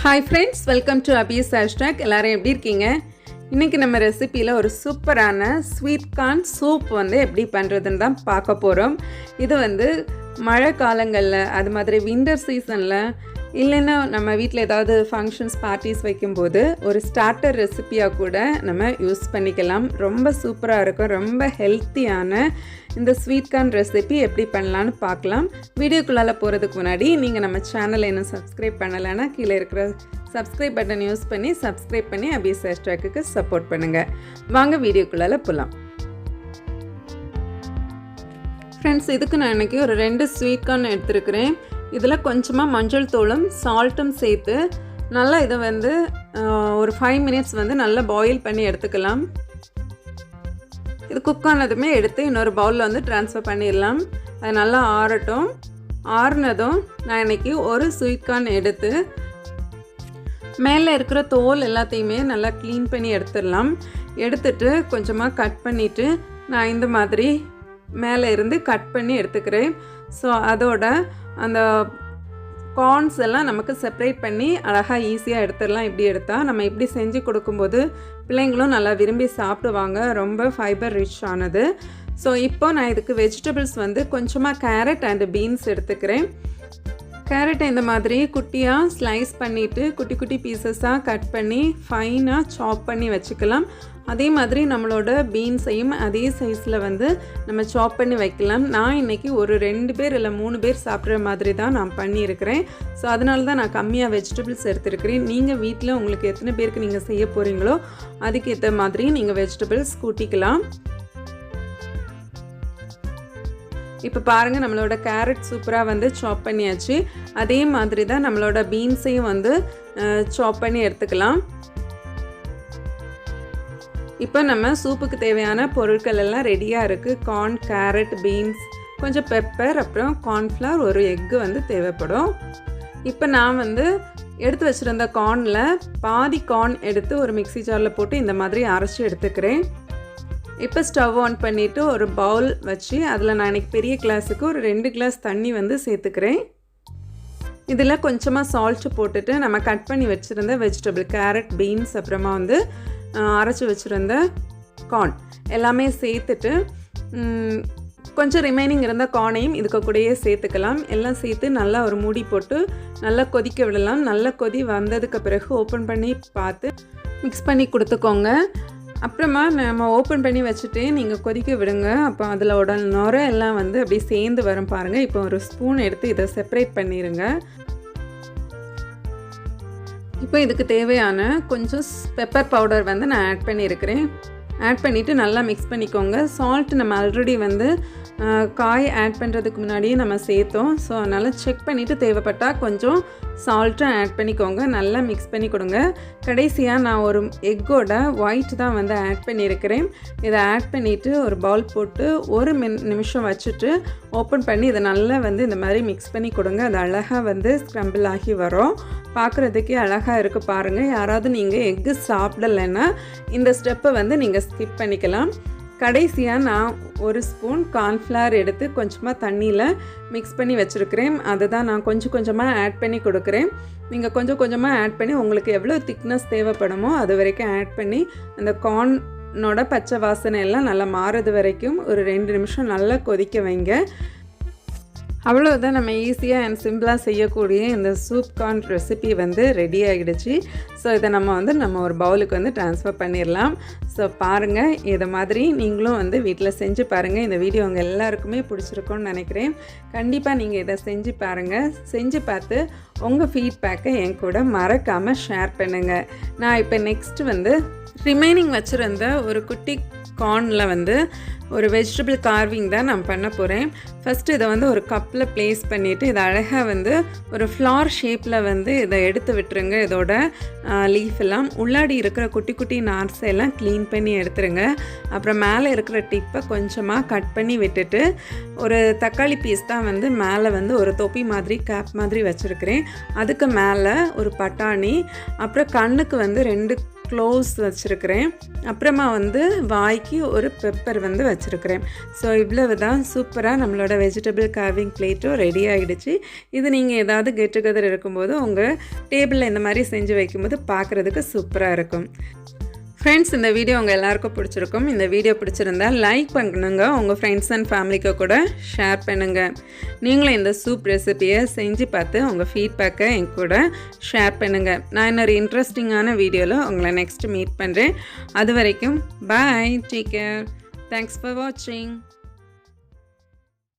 Hi friends, welcome to Abbe's hashtag. எல்லோரும் எப்படி இருக்கீங்க? இன்றைக்கி நம்ம ரெசிப்பியில் ஒரு சூப்பரான ஸ்வீட் கார்ன் சூப் எப்படி பண்ணுறதுன்னு தான் பார்க்க போகிறோம். இது மழை காலங்களில், அது மாதிரி வின்டர் சீசனில், இல்லைன்னா நம்ம வீட்டில் ஏதாவது ஃபங்க்ஷன்ஸ் பார்ட்டிஸ் வைக்கும்போது ஒரு ஸ்டார்டர் ரெசிப்பியாக கூட நம்ம யூஸ் பண்ணிக்கலாம். ரொம்ப சூப்பராக இருக்கும். ரொம்ப ஹெல்த்தியான இந்த ஸ்வீட் கார்ன் ரெசிபி எப்படி பண்ணலான்னு பார்க்கலாம். வீடியோக்குள்ளால் போகிறதுக்கு முன்னாடி நீங்கள் நம்ம சேனலை இன்னும் சப்ஸ்கிரைப் பண்ணலைன்னா கீழே இருக்கிற சப்ஸ்கிரைப் பட்டன் யூஸ் பண்ணி சப்ஸ்கிரைப் பண்ணி அபிஸ் ஹேஷ்டாக்கு சப்போர்ட் பண்ணுங்கள். வாங்க வீடியோக்குள்ளால் போகலாம். ஃப்ரெண்ட்ஸ், இதுக்கு நான் இன்றைக்கி ஒரு 2 ஸ்வீட் கார்ன் எடுத்துருக்கிறேன். இதில் கொஞ்சமாக மஞ்சள் தூளும் சால்ட்டும் சேர்த்து நல்லா இதை ஒரு 5 மினிட்ஸ் நல்லா பாயில் பண்ணி எடுத்துக்கலாம். இது குக் ஆனதுமே எடுத்து இன்னொரு பவுலில் ட்ரான்ஸ்ஃபர் பண்ணிடலாம். அது நல்லா ஆறட்டும். ஆறுனதும் நான் இன்றைக்கி ஒரு ஸ்வீட் கார்ன் எடுத்து மேலே இருக்கிற தோல் எல்லாத்தையுமே நல்லா க்ளீன் பண்ணி எடுத்துடலாம். எடுத்துட்டு கொஞ்சமாக கட் பண்ணிவிட்டு நான் இந்த மாதிரி மேலே இருந்து கட் பண்ணி எடுத்துக்கிறேன். ஸோ அதோட அந்த கார்ன்ஸ் எல்லாம் நமக்கு செப்பரேட் பண்ணி அழகாக ஈஸியாக எடுத்துடலாம். இப்படி எடுத்தால் நம்ம இப்படி செஞ்சு கொடுக்கும்போது பிள்ளைங்களும் நல்லா விரும்பி சாப்பிடுவாங்க. ரொம்ப ஃபைபர் ரிச் ஆனது. ஸோ இப்போ நான் இதுக்கு வெஜிடபிள்ஸ் கொஞ்சமாக கேரட் அண்ட் பீன்ஸ் எடுத்துக்கிறேன். கேரட்டை இந்த மாதிரி குட்டியாக ஸ்லைஸ் பண்ணிவிட்டு குட்டி குட்டி பீசஸாக கட் பண்ணி ஃபைனாக சாப் பண்ணி வச்சுக்கலாம். அதே மாதிரி நம்மளோட பீன்ஸையும் அதே சைஸில் நம்ம சாப் பண்ணி வைக்கலாம். நான் இன்றைக்கி ஒரு 2 பேர் இல்லை 3 பேர் சாப்பிட்ற மாதிரி தான் நான் பண்ணியிருக்கிறேன். ஸோ அதனால தான் நான் கம்மியாக வெஜிடபிள்ஸ் எடுத்துருக்கிறேன். நீங்கள் வீட்டில் உங்களுக்கு எத்தனை பேருக்கு நீங்கள் செய்ய போகிறீங்களோ அதுக்கேற்ற மாதிரி நீங்கள் வெஜிடபிள்ஸ் கூட்டிக்கலாம். இப்போ பாருங்கள், நம்மளோட கேரட் சூப்பராக சாப் பண்ணியாச்சு. அதே மாதிரி தான் நம்மளோட பீன்ஸையும் சாப் பண்ணி எடுத்துக்கலாம். இப்போ நம்ம சூப்புக்கு தேவையான பொருட்கள் எல்லாம் ரெடியாக இருக்குது. கார்ன், கேரட், பீன்ஸ், கொஞ்சம் பெப்பர், அப்புறம் கார்ன்ஃப்ளவர், ஒரு எக்கு தேவைப்படும். இப்போ நான் எடுத்து வச்சுருந்த கார்னில் பாதி கார்ன் எடுத்து ஒரு மிக்ஸி ஜாரில் போட்டு இந்த மாதிரி அரைச்சி எடுத்துக்கிறேன். இப்போ ஸ்டவ் ஆன் பண்ணிவிட்டு ஒரு பவுல் வச்சு அதில் நான் இன்றைக்கி பெரிய கிளாஸுக்கு ஒரு 2 கிளாஸ் தண்ணி சேர்த்துக்கிறேன். இதில் கொஞ்சமாக சால்ட்டு போட்டுட்டு நம்ம கட் பண்ணி வச்சுருந்த வெஜிடபிள் கேரட், பீன்ஸ், அப்புறமா அரைச்சி வச்சுருந்த கார்ன் எல்லாமே சேர்த்துட்டு கொஞ்சம் ரிமைனிங் இருந்த கார்னையும் இதுக்கு கூடயே சேர்த்துக்கலாம். எல்லாம் சேர்த்து நல்லா ஒரு மூடி போட்டு நல்லா கொதிக்க விடலாம். நல்லா கொதி வந்ததுக்கு பிறகு ஓப்பன் பண்ணி பார்த்து மிக்ஸ் பண்ணி கொடுத்துக்கோங்க. அப்புறமா நம்ம ஓப்பன் பண்ணி வச்சுட்டு நீங்கள் கொதிக்க விடுங்க. அப்போ அதிலோட நுரை எல்லாம் அப்படியே சேர்ந்து வரும் பாருங்கள். இப்போ ஒரு ஸ்பூன் எடுத்து இதை செப்பரேட் பண்ணிடுங்க. இப்போ இதுக்கு தேவையான கொஞ்சம் பெப்பர் பவுடர் நான் ஆட் பண்ணியிருக்கிறேன். ஆட் பண்ணிவிட்டு நல்லா மிக்ஸ் பண்ணிக்கோங்க. சால்ட் நம்ம ஆல்ரெடி காய் ஆட் பண்ணுறதுக்கு முன்னாடியே நம்ம சேர்த்தோம். ஸோ அதனால் செக் பண்ணிவிட்டு தேவைப்பட்டால் கொஞ்சம் சால்ட்டும் ஆட் பண்ணிக்கோங்க. நல்லா மிக்ஸ் பண்ணி கொடுங்க. கடைசியாக நான் ஒரு எக்கோட ஒயிட் தான் ஆட் பண்ணியிருக்கிறேன். இதை ஆட் பண்ணிவிட்டு ஒரு பவுல் போட்டு ஒரு நிமிஷம் வச்சுட்டு ஓப்பன் பண்ணி இதை நல்லா இந்த மாதிரி மிக்ஸ் பண்ணி கொடுங்க. அது அழகாக ஸ்க்ரம்பிள் ஆகி வரும். பார்க்குறதுக்கே அழகாக இருக்குது பாருங்கள். யாராவது நீங்கள் எக்கு சாப்பிடலைன்னா இந்த ஸ்டெப்பை நீங்கள் ஸ்கிப் பண்ணிக்கலாம். கடைசியாக நான் ஒரு ஸ்பூன் கார்ன்ஃப்ளவர் எடுத்து கொஞ்சமாக தண்ணியில் மிக்ஸ் பண்ணி வச்சுருக்கிறேன். அதை தான் நான் கொஞ்சம் கொஞ்சமாக ஆட் பண்ணி கொடுக்குறேன். நீங்கள் கொஞ்சம் கொஞ்சமாக ஆட் பண்ணி உங்களுக்கு எவ்வளோ திக்னஸ் தேவைப்படுமோ அது வரைக்கும் ஆட் பண்ணி அந்த கார்னோட பச்சை வாசனை எல்லாம் நல்லா மாறுறது வரைக்கும் ஒரு 2 நிமிஷம் நல்லா கொதிக்க வைங்க. அவ்வளோதான், நம்ம ஈஸியாக அண்ட் சிம்பிளாக செய்யக்கூடிய இந்த சூப் கார்ன் ரெசிபி ரெடி ஆகிடுச்சு. ஸோ இதை நம்ம ஒரு பவுலுக்கு ட்ரான்ஸ்ஃபர் பண்ணிடலாம். ஸோ பாருங்கள், இதை மாதிரி நீங்களும் வீட்டில் செஞ்சு பாருங்கள். இந்த வீடியோ உங்கள் எல்லாருக்குமே பிடிச்சிருக்கும்னு நினைக்கிறேன். கண்டிப்பாக நீங்கள் இதை செஞ்சு பாருங்கள். செஞ்சு பார்த்து உங்கள் ஃபீட்பேக்கை என் கூட மறக்காமல் ஷேர் பண்ணுங்கள். நான் இப்போ நெக்ஸ்ட்டு ரிமைனிங் வச்சுருந்த ஒரு குட்டி கார்னில் ஒரு வெஜிடபிள் கார்விங் தான் நான் பண்ண போகிறேன். ஃபஸ்ட்டு இதை ஒரு கப்பில் ப்ளேஸ் பண்ணிவிட்டு இதை அழகாக ஒரு ஃப்ளார் ஷேப்பில் இதை எடுத்து விட்டுருங்க. இதோட லீஃப் எல்லாம் உள்ளாடி இருக்கிற குட்டி குட்டி நார்ஸ் எல்லாம் க்ளீன் பண்ணி எடுத்துருங்க. அப்புறம் மேலே இருக்கிற டிப்பை கொஞ்சமாக கட் பண்ணி விட்டுட்டு ஒரு தக்காளி பீஸ் தான் மேலே ஒரு தொப்பி மாதிரி கேப் மாதிரி வச்சுருக்கிறேன். அதுக்கு மேலே ஒரு பட்டாணி, அப்புறம் கண்ணுக்கு 2 க்ளோவ்ஸ் வச்சுருக்கிறேன். அப்புறமா வந்து வாய்க்கு ஒரு பெப்பர் வந்து வச்சுருக்கிறேன். ஸோ இவ்வளவு தான், சூப்பராக நம்மளோட வெஜிடபிள் கார்விங் பிளேட்டும் ரெடி ஆகிடுச்சு. இது நீங்கள் ஏதாவது கெட் டுகெதர் இருக்கும்போது உங்கள் டேபிளில் இந்த மாதிரி செஞ்சு வைக்கும்போது பார்க்குறதுக்கு சூப்பராக இருக்கும். ஃப்ரெண்ட்ஸ், இந்த வீடியோ உங்கள் எல்லாருக்கும் பிடிச்சிருக்கும். இந்த வீடியோ பிடிச்சிருந்தா லைக் பண்ணுங்க, உங்கள் ஃப்ரெண்ட்ஸ் அண்ட் ஃபேமிலிக்கு கூட ஷேர் பண்ணுங்கள். நீங்களும் இந்த சூப் ரெசிபியை செஞ்சு பார்த்து உங்கள் ஃபீட்பேக்கை என் கூட ஷேர் பண்ணுங்கள். நான் இன்னொரு இன்ட்ரெஸ்டிங்கான வீடியோவில் உங்களை நெக்ஸ்ட் மீட் பண்ணுறேன். அது வரைக்கும் பாய், டேக் கேர், தேங்க்ஸ் ஃபார் வாட்சிங்.